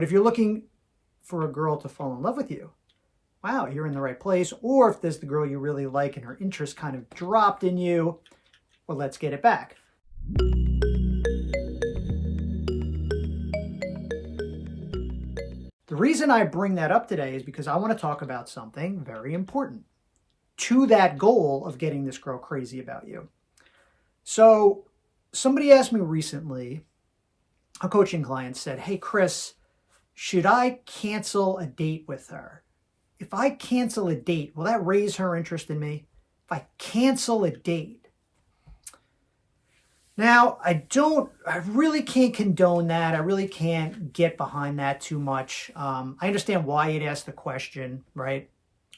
But if you're looking for a girl to fall in love with you, wow, you're in the right place. Or if there's the girl you really like and her interest kind of dropped in you, well, let's get it back. The reason I bring that up today is because I want to talk about something very important to that goal of getting this girl crazy about you. So somebody asked me recently, a coaching client said, hey, Chris, should I cancel a date with her? If I cancel a date, will that raise her interest in me? If I cancel a date. Now, I really can't condone that. I really can't get behind that too much. I understand why you'd ask the question, right?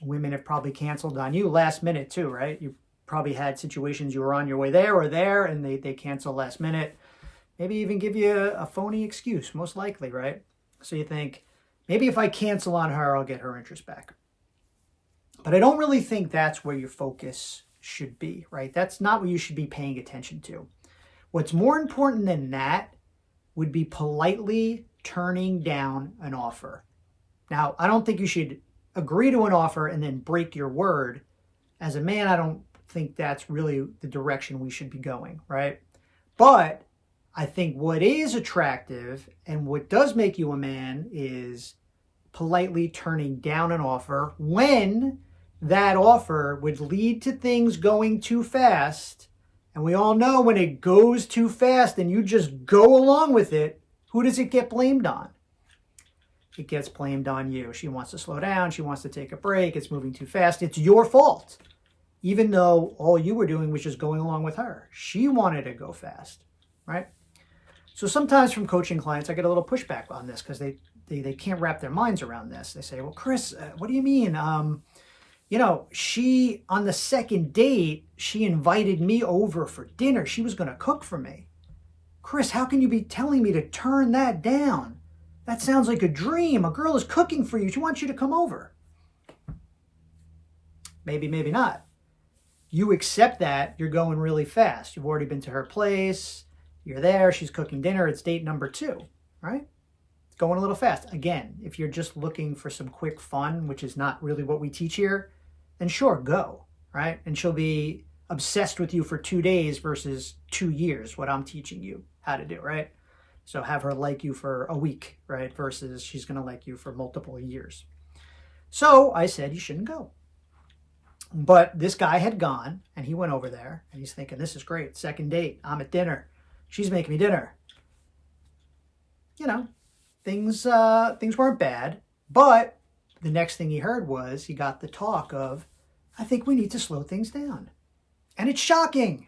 Women have probably canceled on you last minute too, right? You probably had situations you were on your way there or there and they cancel last minute. Maybe even give you a phony excuse, most likely, right? So you think, maybe if I cancel on her, I'll get her interest back. But I don't really think that's where your focus should be, right? That's not what you should be paying attention to. What's more important than that would be politely turning down an offer. Now, I don't think you should agree to an offer and then break your word. As a man, I don't think that's really the direction we should be going, right? But I think what is attractive and what does make you a man is politely turning down an offer when that offer would lead to things going too fast. And we all know when it goes too fast and you just go along with it, who does it get blamed on? It gets blamed on you. She wants to slow down. She wants to take a break. It's moving too fast. It's your fault. Even though all you were doing was just going along with her. She wanted to go fast, right? So sometimes from coaching clients, I get a little pushback on this because they can't wrap their minds around this. They say, well, Chris, what do you mean? She, on the second date, she invited me over for dinner. She was going to cook for me. Chris, how can you be telling me to turn that down? That sounds like a dream. A girl is cooking for you. She wants you to come over. Maybe, maybe not. You accept that, you're going really fast. You've already been to her place. You're there. She's cooking dinner. It's date number 2, right? It's going a little fast. Again, if you're just looking for some quick fun, which is not really what we teach here, then sure, go, right? And she'll be obsessed with you for 2 days versus 2 years, what I'm teaching you how to do, right? So have her like you for a week, right? Versus she's going to like you for multiple years. So I said you shouldn't go. But this guy had gone and he went over there and he's thinking, this is great. Second date. I'm at dinner. She's making me dinner. Things weren't bad. But the next thing he heard was he got the talk of, I think we need to slow things down. And it's shocking.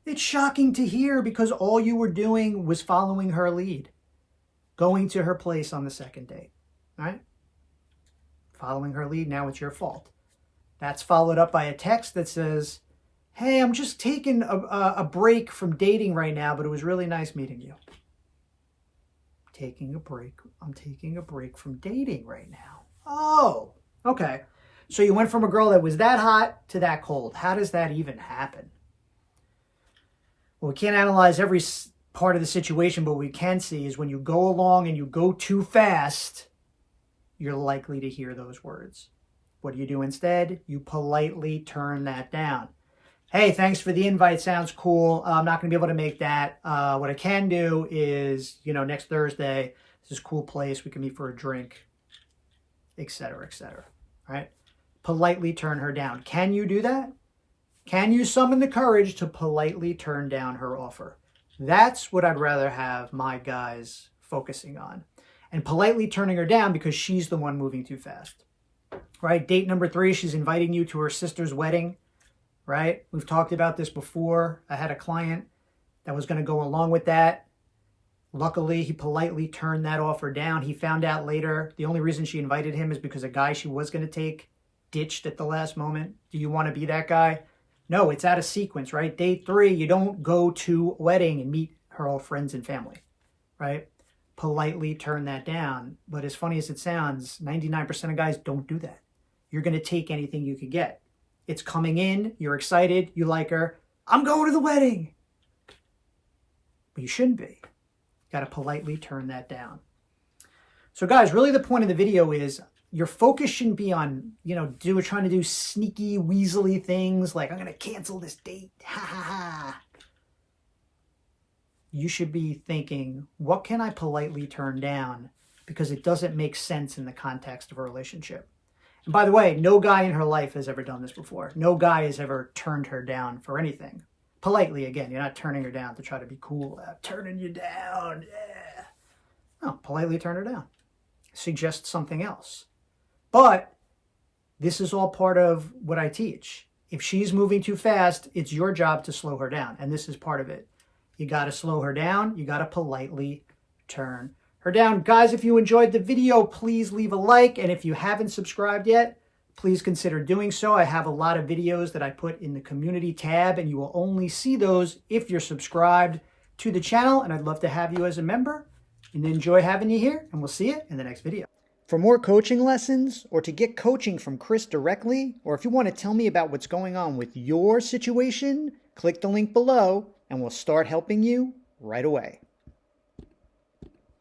It's shocking to hear because all you were doing was following her lead, going to her place on the second date, right? Following her lead, now it's your fault. That's followed up by a text that says, hey, I'm just taking a break from dating right now, but it was really nice meeting you. I'm taking a break from dating right now. Oh, okay. So you went from a girl that was that hot to that cold. How does that even happen? Well, we can't analyze every part of the situation, but what we can see is when you go along and you go too fast, you're likely to hear those words. What do you do instead? You politely turn that down. Hey, thanks for the invite. Sounds cool. I'm not going to be able to make that. What I can do is, next Thursday, this is a cool place. We can meet for a drink, et cetera, right? Politely turn her down. Can you do that? Can you summon the courage to politely turn down her offer? That's what I'd rather have my guys focusing on. And politely turning her down because she's the one moving too fast. Right? Date number 3, she's inviting you to her sister's wedding. Right? We've talked about this before. I had a client that was going to go along with that. Luckily, he politely turned that offer down. He found out later the only reason she invited him is because a guy she was going to take ditched at the last moment. Do you want to be that guy? No, it's out of sequence, right? Date 3, you don't go to a wedding and meet her old friends and family, right? Politely turn that down. But as funny as it sounds, 99% of guys don't do that. You're going to take anything you can get. It's coming in, you're excited, you like her. I'm going to the wedding. But you shouldn't be. You got to politely turn that down. So guys, really the point of the video is your focus shouldn't be on, trying to do sneaky, weaselly things like, I'm going to cancel this date. Ha ha ha. You should be thinking, what can I politely turn down because it doesn't make sense in the context of a relationship? And by the way, no guy in her life has ever done this before. No guy has ever turned her down for anything. Politely, again, you're not turning her down to try to be cool. Turning you down, yeah. No, politely turn her down. Suggest something else. But this is all part of what I teach. If she's moving too fast, it's your job to slow her down. And this is part of it. You got to slow her down. You got to politely turn her down. Guys, if you enjoyed the video, please leave a like. And if you haven't subscribed yet, please consider doing so. I have a lot of videos that I put in the community tab, and you will only see those if you're subscribed to the channel. And I'd love to have you as a member. And enjoy having you here, and we'll see you in the next video. For more coaching lessons, or to get coaching from Chris directly, or if you want to tell me about what's going on with your situation, click the link below, and we'll start helping you right away.